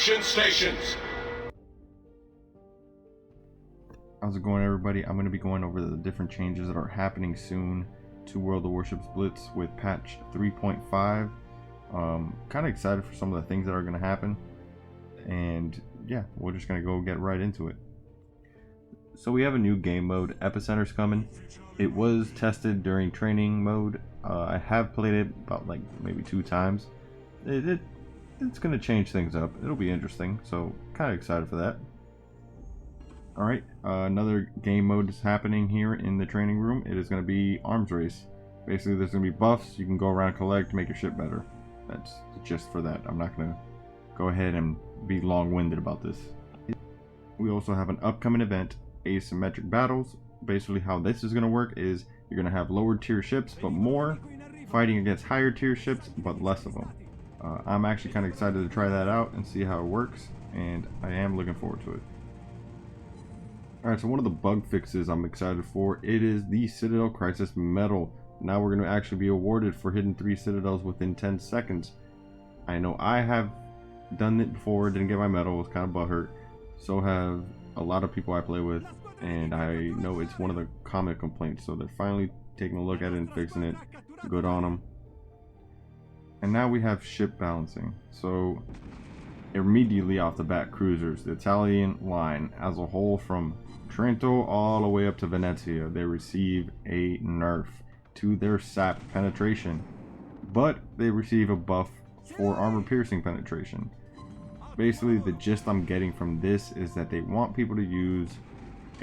Action stations! How's it going, everybody? I'm going to be going over the different changes that are happening soon to World of Warships Blitz with patch 3.5. Kind of excited for some of the things that are going to happen, and yeah, we're just going to go get right into it. So we have a new game mode. Epicenter's coming. It was tested during training mode. I have played it about like maybe 2 times. It's going to change things up. It'll be interesting, so kind of excited for that. Alright, another game mode is happening here in the training room. It is going to be arms race. Basically, there's going to be buffs. You can go around, collect, make your ship better. That's just for that. I'm not going to go ahead and be long-winded about this. We also have an upcoming event, Asymmetric Battles. Basically, how this is going to work is you're going to have lower tier ships, but more, fighting against higher tier ships, but less of them. I'm actually kind of excited to try that out and see how it works, and I am looking forward to it. Alright, so one of the bug fixes I'm excited for, it is the Citadel Crisis Medal. Now we're going to actually be awarded for hitting 3 citadels within 10 seconds. I know I have done it before, didn't get my medal, was kind of butthurt. So have a lot of people I play with, and I know it's one of the common complaints. So they're finally taking a look at it and fixing it. Good on them. And now we have ship balancing. So immediately off the bat, cruisers, the Italian line as a whole from Trento all the way up to Venezia, they receive a nerf to their sap penetration, but they receive a buff for armor piercing penetration. Basically, the gist I'm getting from this is that they want people to use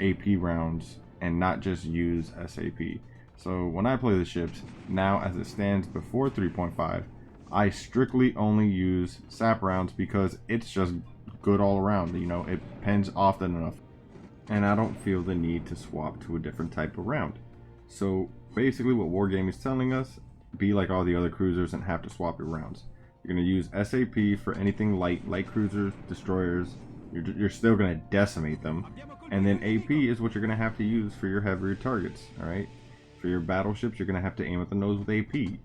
AP rounds and not just use SAP. So when I play the ships now, as it stands before 3.5, I strictly only use sap rounds because it's just good all around. You know, it pens often enough, and I don't feel the need to swap to a different type of round. So basically what Wargame is telling us, be like all the other cruisers and have to swap your rounds. You're going to use SAP for anything light cruisers, destroyers. You're still going to decimate them, and then AP is what you're going to have to use for your heavier targets. Alright, for your battleships, you're going to have to aim at the nose with AP.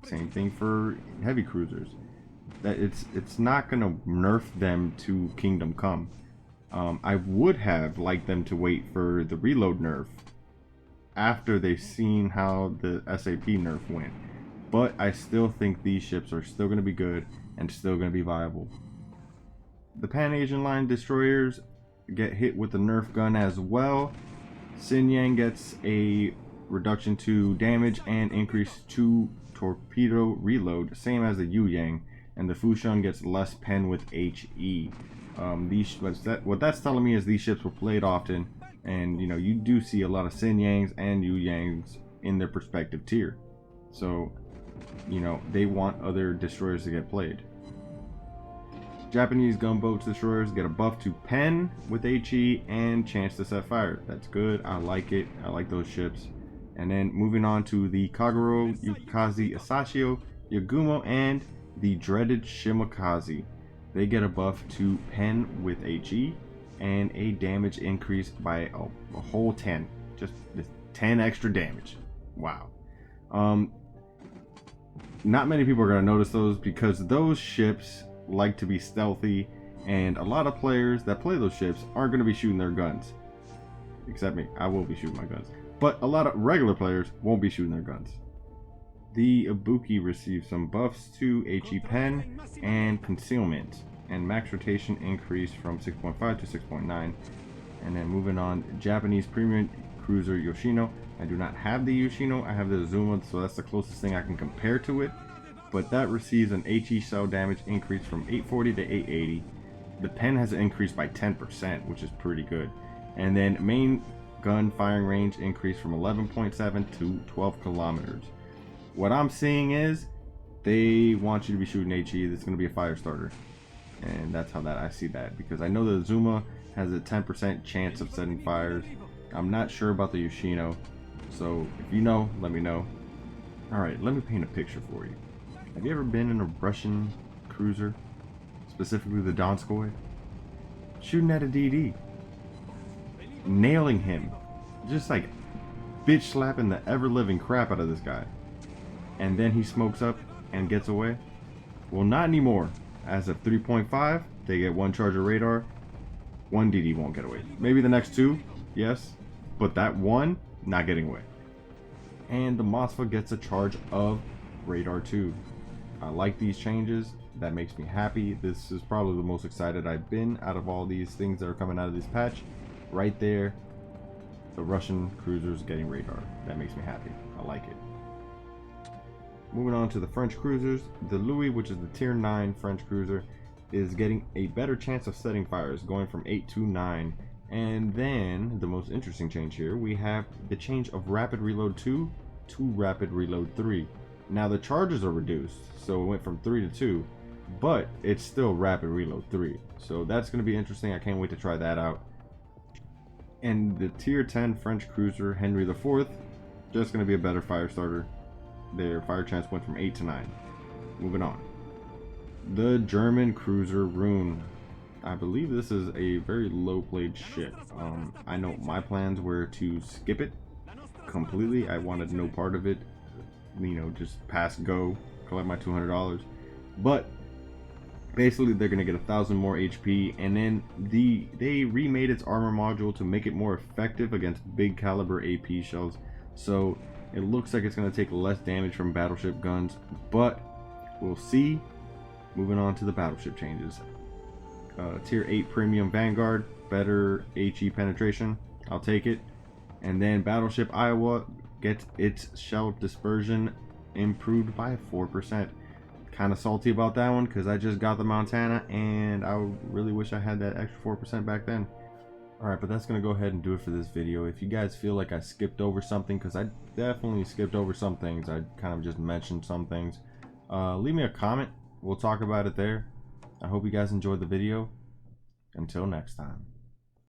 Same thing for heavy cruisers. That it's not going to nerf them to Kingdom Come. I would have liked them to wait for the reload nerf after they've seen how the SAP nerf went, but I still think these ships are still going to be good and still going to be viable. The Pan-Asian line destroyers get hit with the nerf gun as well. Xin Yang gets a reduction to damage and increase to torpedo reload, same as the Yu Yang, and the Fushun gets less pen with HE. What that's telling me is these ships were played often, and you know, you do see a lot of Xin Yangs and Yu Yangs in their respective tier, so you know they want other destroyers to get played. Japanese gunboat destroyers get a buff to pen with HE and chance to set fire. That's good. I like it. I like those ships. And then moving on to the Kaguro Yukikaze, Asashio, Yagumo, and the dreaded Shimakaze. They get a buff to pen with HE and a damage increase by a whole 10. Just 10 extra damage. Wow. Not many people are going to notice those because those ships like to be stealthy, and a lot of players that play those ships aren't going to be shooting their guns. Except me. I will be shooting my guns. But a lot of regular players won't be shooting their guns. The Ibuki receives some buffs to HE pen and concealment, and max rotation increased from 6.5 to 6.9. And then moving on, Japanese premium cruiser Yoshino. I do not have the Yoshino, I have the Azuma, so that's the closest thing I can compare to it. But that receives an HE cell damage increase from 840 to 880. The pen has increased by 10%, which is pretty good. And then main gun firing range increased from 11.7 to 12 kilometers. What I'm seeing is they want you to be shooting HE. That's going to be a fire starter, and that's how that I see that, because I know the Azuma has a 10% chance of setting fires. I'm not sure about the Yoshino, so if you know, let me know. Alright, let me paint a picture for you. Have you ever been in a Russian cruiser, specifically the Donskoy, shooting at a DD, nailing him, just like bitch slapping the ever-living crap out of this guy, and then he smokes up and gets away? Well, not anymore. As of 3.5, they get 1 charge of radar. 1 DD won't get away. Maybe the next 2, yes, but that 1 not getting away. And the Mosfa gets a charge of radar 2. I like these changes. That makes me happy. This is probably the most excited I've been out of all these things that are coming out of this patch. Right there, the Russian cruisers getting radar. That makes me happy. I like it. Moving on to the French cruisers, the Louis, which is the tier 9 French cruiser, is getting a better chance of setting fires, going from 8 to 9. And then the most interesting change here, we have the change of rapid reload 2 to rapid reload 3. Now the charges are reduced, so it went from 3 to 2, but it's still rapid reload 3. So that's going to be interesting. I can't wait to try that out. And the tier 10 French cruiser Henry IV, just going to be a better fire starter. Their fire chance went from 8 to 9. Moving on. The German cruiser Roon. I believe this is a very low played ship. I know my plans were to skip it completely. I wanted no part of it. You know, just pass go, collect my $200. But basically they're gonna get 1,000 more HP, and then they remade its armor module to make it more effective against big caliber AP shells. So it looks like it's going to take less damage from battleship guns, but we'll see. Moving on to the battleship changes. Tier 8 Premium Vanguard, better HE penetration. I'll take it. And then Battleship Iowa gets its shell dispersion improved by 4%. Kind of salty about that one because I just got the Montana and I really wish I had that extra 4% back then. Alright, but that's going to go ahead and do it for this video. If you guys feel like I skipped over something, because I definitely skipped over some things, I kind of just mentioned some things, leave me a comment. We'll talk about it there. I hope you guys enjoyed the video. Until next time.